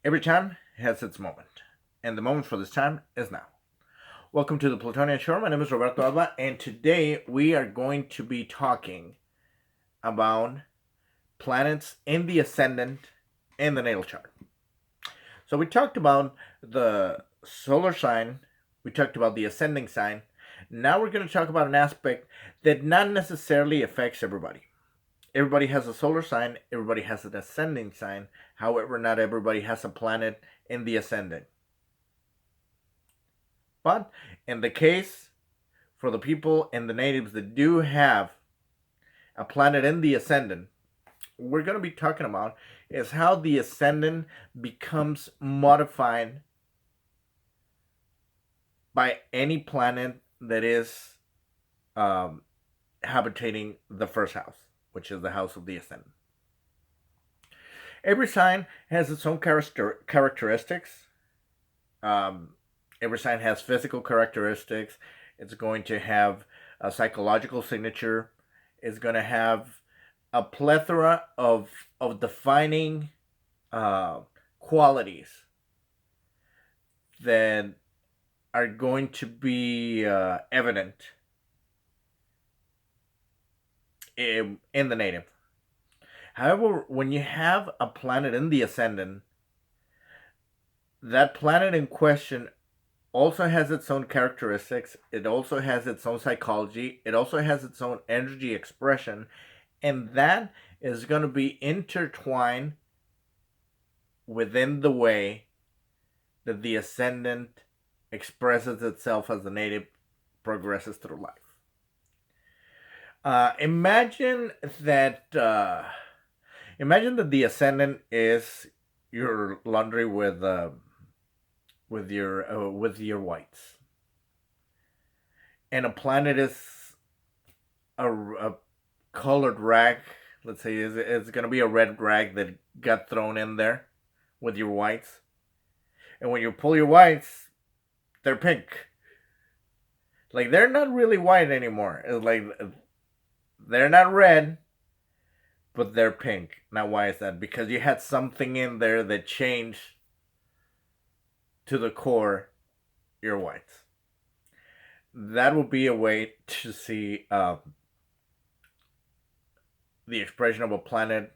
Every time has its moment, and the moment for this time is now. Welcome to the Plutonian Show. My name is Roberto Alba, and today we are going to be talking about planets in the ascendant and the natal chart. So we talked about the solar sign, we talked about the ascending sign. Now we're going to talk about an aspect that not necessarily affects everybody. Everybody has a solar sign, everybody has an ascending sign. However, not everybody has a planet in the ascendant. But in the case for the people and the natives that do have a planet in the ascendant, what we're going to be talking about is how the ascendant becomes modified by any planet that is habitating the first house, which is the house of the ascendant. Every sign has its own characteristics. Every sign has physical characteristics. It's going to have a psychological signature. It's going to have a plethora of defining qualities that are going to be evident in the native. However, when you have a planet in the ascendant, that planet in question also has its own characteristics. It also has its own psychology. It also has its own energy expression. And that is going to be intertwined within the way that the ascendant expresses itself as the native progresses through life. Imagine that the ascendant is your laundry with your whites, and a planet is a colored rag. Let's say it's gonna be a red rag that got thrown in there with your whites, and when you pull your whites, they're pink. Like, they're not really white anymore. It's like they're not red, but they're pink. Now, why is that? Because you had something in there that changed to the core your whites. That would be a way to see the expression of a planet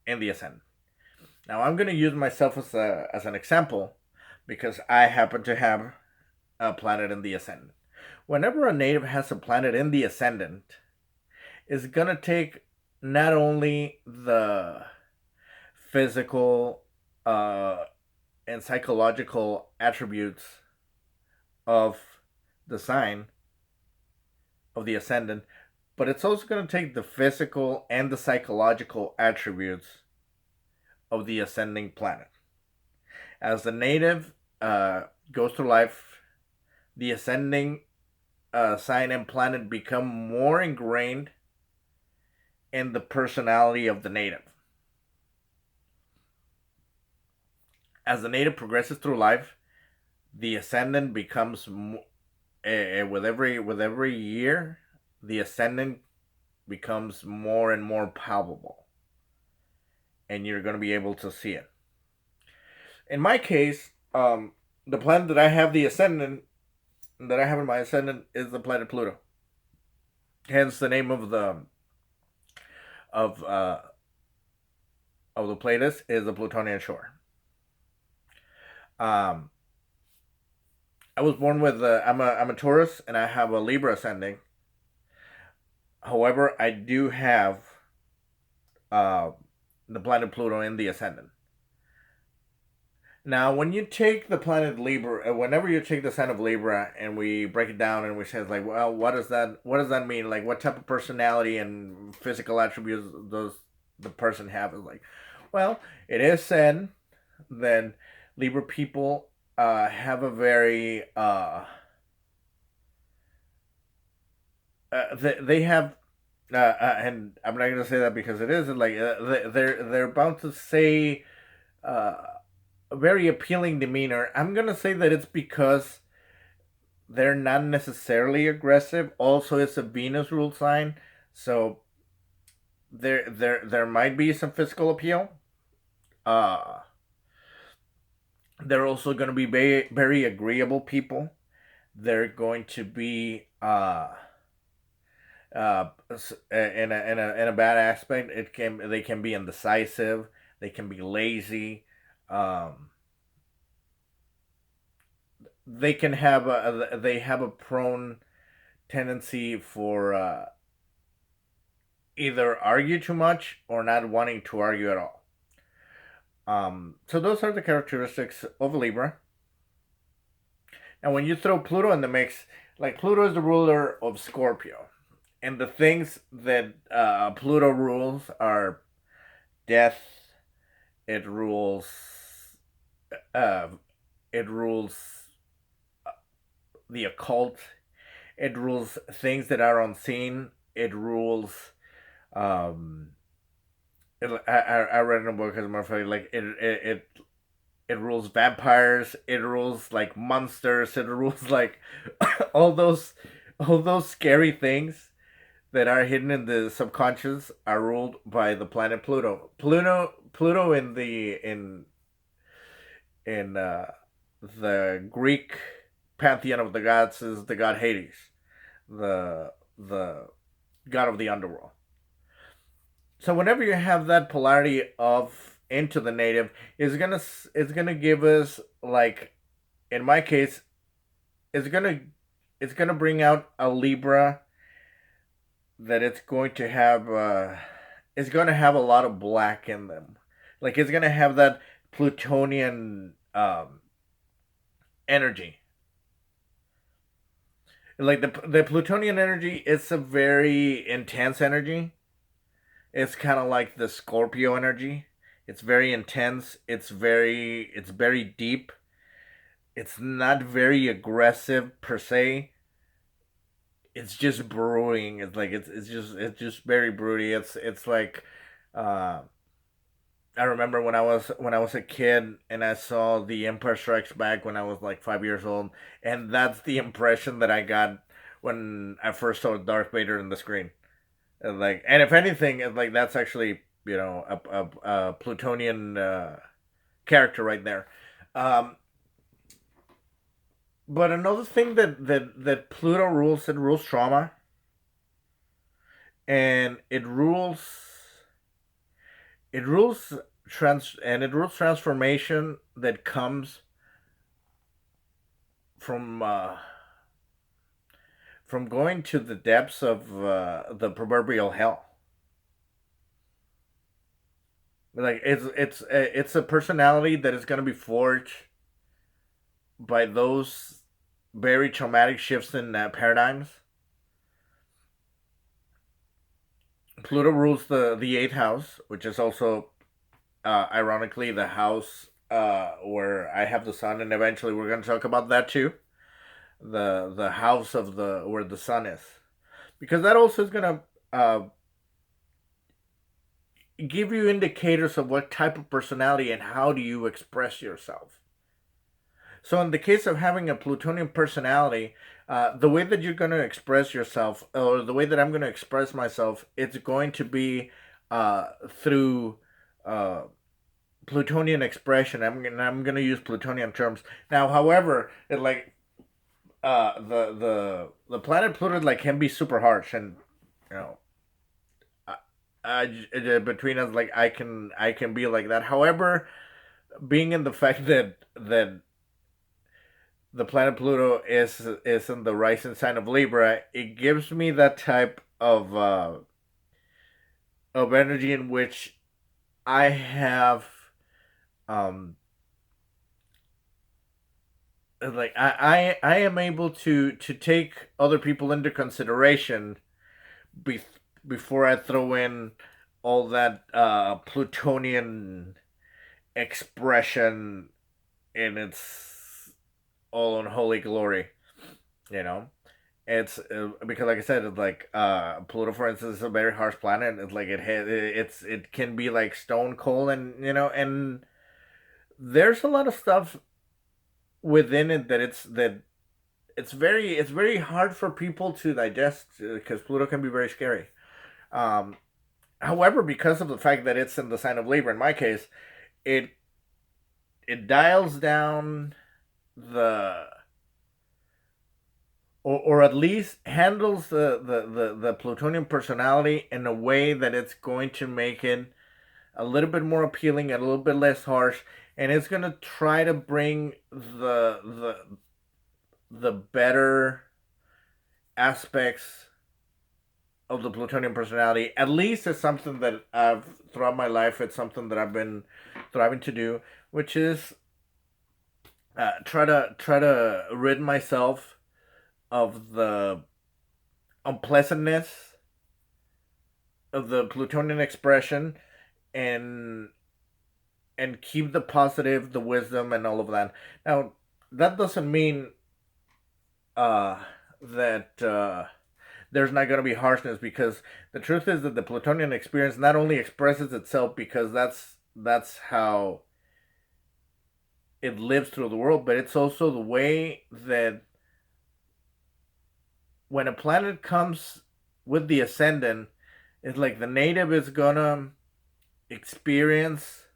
in the ascendant. Now, I'm going to use myself as an example because I happen to have a planet in the ascendant. Whenever a native has a planet in the ascendant, it's going to take not only the physical and psychological attributes of the sign of the ascendant, but it's also going to take the physical and the psychological attributes of the ascending planet. As the native goes through life, the ascending sign and planet become more ingrained in the personality of the native. As the native progresses through life, the ascendant becomes with every year, the ascendant becomes more and more palpable, and you're going to be able to see it. In my case, the planet that I have the ascendant that I have in my ascendant is the planet Pluto. Hence, the name of the playlist is the Plutonian Shore. I was born with I'm a Taurus and I have a Libra ascending. However, I do have the planet Pluto in the ascendant. Now, when you take the planet Libra, whenever you take the sign of Libra and we break it down and we say, like, well, what does that mean? Like, what type of personality and physical attributes does the person have? Is like, well, it is said that Libra people have a very they have and I'm not gonna say that because it is like they're bound to say a very appealing demeanor. I'm gonna say that it's because they're not necessarily aggressive. Also, it's a Venus ruled sign, so there might be some physical appeal. Uh They're also going to be very, very agreeable people. They're going to be in a bad aspect. They can be indecisive. They can be lazy. Um, they have a prone tendency for either argue too much or not wanting to argue at all. So those are the characteristics of Libra. And when you throw Pluto in the mix, like Pluto is the ruler of Scorpio, and the things that Pluto rules are death. It rules. Uh, it rules the occult. It rules things that are unseen. It rules. Um, I read in a book as a matter of fact, like it rules vampires. It rules like monsters. It rules like all those all those scary things that are hidden in the subconscious are ruled by the planet Pluto. Pluto in the Greek pantheon of the gods is the god Hades, the god of the underworld. So whenever you have that polarity of into the native, it's gonna give us, like, in my case, it's gonna it's gonna bring out a Libra that it's going to have a lot of black in them. Like, it's going to have that Plutonian energy. Like the Plutonian energy, it's a very intense energy. It's kind of like the Scorpio energy. It's very intense. It's very deep. It's not very aggressive per se. It's just brewing. It's just very broody. It's like uh I remember when I was a kid and I saw The Empire Strikes Back when I was like 5 years old, and that's the impression that I got when I first saw Darth Vader in the screen. And if anything, like, that's actually, a Plutonian character right there. Um, but another thing that Pluto rules, it rules trauma, and it rules it rules transformation that comes from from going to the depths of the proverbial hell. Like, it's a personality that is going to be forged by those very traumatic shifts in paradigms. Pluto rules the eighth house, which is also ironically the house where I have the sun, and eventually we're going to talk about that too. The house of the where the sun is, because that also is going to give you indicators of what type of personality and how do you express yourself. So in the case of having a Plutonian personality, the way that you're going to express yourself, or the way that I'm going to express myself, it's going to be through Plutonian expression. I'm gonna use Plutonian terms now. However, the planet Pluto, like, can be super harsh, and you know, between us, like, I can be like that. However, being in the fact that the planet Pluto is in the rising sign of Libra, it gives me that type of energy in which I have um like I am able to take other people into consideration be, before I throw in all that Plutonian expression in its all unholy glory. You know, it's because, like I said, it's like Pluto, for instance, is a very harsh planet. It's like it can be like stone cold, and and there's a lot of stuff within it that it's very hard for people to digest, because Pluto can be very scary. Um, However, because of the fact that it's in the sign of Libra, in my case, it it dials down the, or at least handles the plutonium personality in a way that it's going to make it a little bit more appealing and a little bit less harsh, and it's going to try to bring the better aspects of the plutonium personality. At least it's something that I've throughout my life. It's something that I've been striving to do, which is try to rid myself of the unpleasantness of the plutonian expression, and keep the positive, the wisdom, and all of that. Now, that doesn't mean uh, that there's not going to be harshness, because the truth is that the plutonian experience not only expresses itself because that's how it lives through the world, but it's also the way that when a planet comes with the ascendant, it's like the native is gonna experience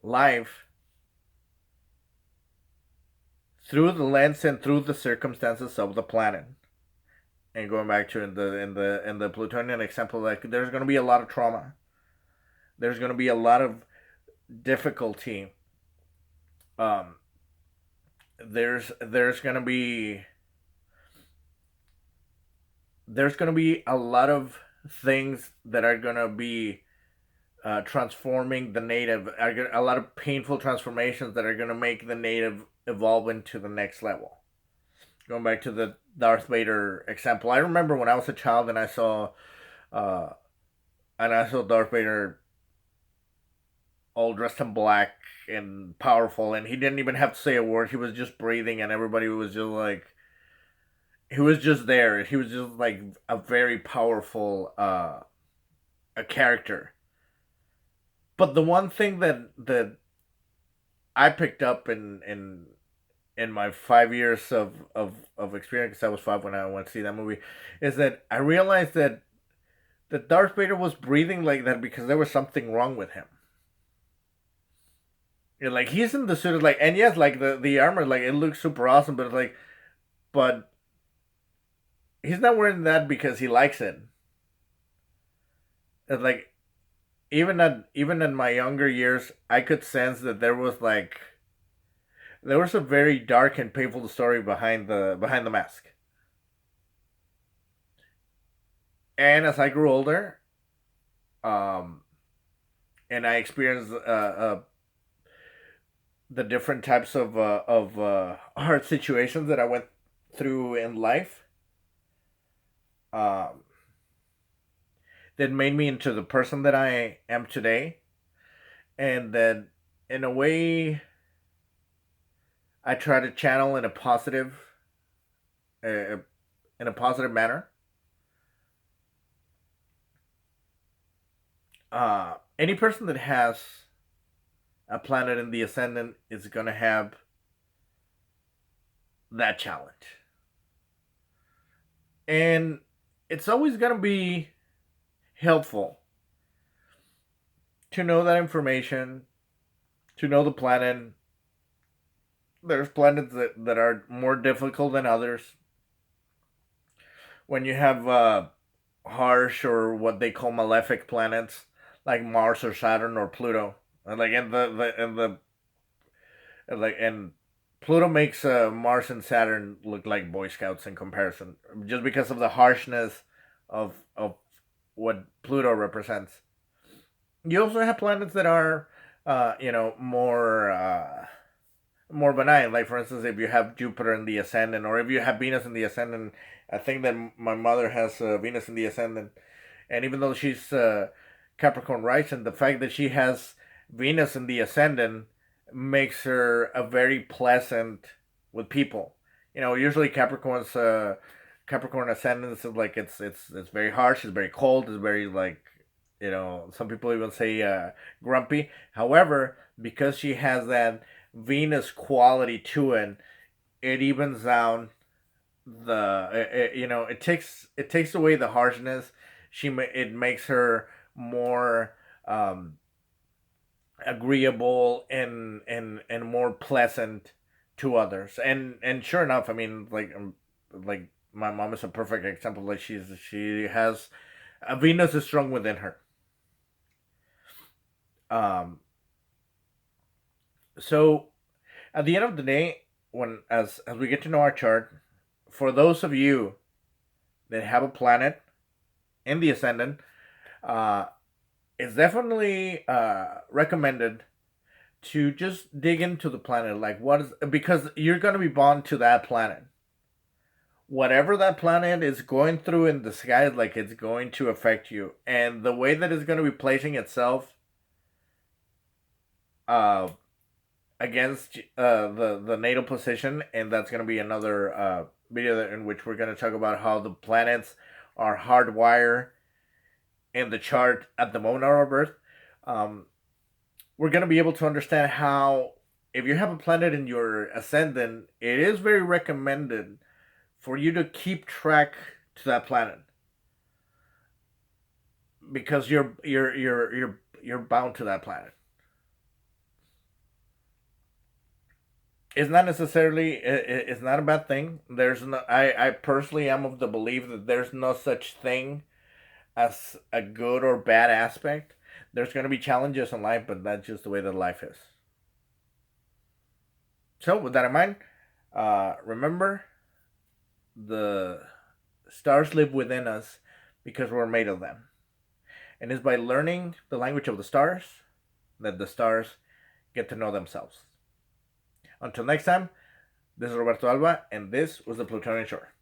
life through the lens and through the circumstances of the planet. And going back to in the plutonian example, like there's gonna be a lot of trauma. There's gonna be a lot of difficulty. Um, there's gonna be a lot of things that are gonna be transforming the native. A lot of painful transformations that are gonna make the native evolve into the next level. Going back to the Darth Vader example, I remember when I was a child uh, and I saw Darth Vader all dressed in black and powerful, and he didn't even have to say a word. He was just breathing, and everybody was just like, he was just there. He was just like a very powerful a character. But the one thing that I picked up in my 5 years of experience, 'cause I was five when I went to see that movie, is that I realized that Darth Vader was breathing like that because there was something wrong with him. Like he's in the suit, like, and yes, like the armor, like it looks super awesome, but it's like, but he's not wearing that because he likes it. It's like even in my younger years, I could sense that there was a very dark and painful story behind the mask. And as I grew older, um, and I experienced the different types of hard situations that I went through in life, um, that made me into the person that I am today, and that in a way I try to channel uh, in a positive manner. Any person that has a planet in the ascendant is going to have that challenge, and it's always going to be helpful to know that information, to know the planet. There's planets that are more difficult than others. When you have harsh or what they call malefic planets like Mars or Saturn or Pluto, and like in the like and Pluto makes Mars and Saturn look like Boy Scouts in comparison, just because of the harshness of what Pluto represents. You also have planets that are, more benign. Like for instance, if you have Jupiter in the ascendant, or if you have Venus in the ascendant. I think that my mother has Venus in the ascendant, and even though she's Capricorn rising, the fact that she has Venus in the ascendant makes her a very pleasant with people. Usually Capricorn ascendant is like it's very harsh, it's very cold, it's very like some people even say grumpy. However, because she has that Venus quality to it, it evens down it takes away the harshness. It makes her more um agreeable and more pleasant to others. And sure enough, I mean, like my mom is a perfect example. Like she has Venus is strong within her. Um, so at the end of the day, when as we get to know our chart, for those of you that have a planet in the ascendant, uh, it's definitely recommended to just dig into the planet. Like, what is, because you're going to be bound to that planet. Whatever that planet is going through in the sky, like it's going to affect you, and the way that it's going to be placing itself uh, against the natal position, and that's going to be another video in which we're going to talk about how the planets are hardwired in the chart at the moment of our birth. Um, we're going to be able to understand how, if you have a planet in your ascendant, it is very recommended for you to keep track to that planet, because you're bound to that planet. It's not necessarily, it's not a bad thing. There's no, I personally am of the belief that there's no such thing as a good or bad aspect. There's going to be challenges in life, but that's just the way that life is. So with that in mind, remember, the stars live within us because we're made of them. And it's by learning the language of the stars that the stars get to know themselves. Until next time, this is Roberto Alba, and this was the Plutonian Shore.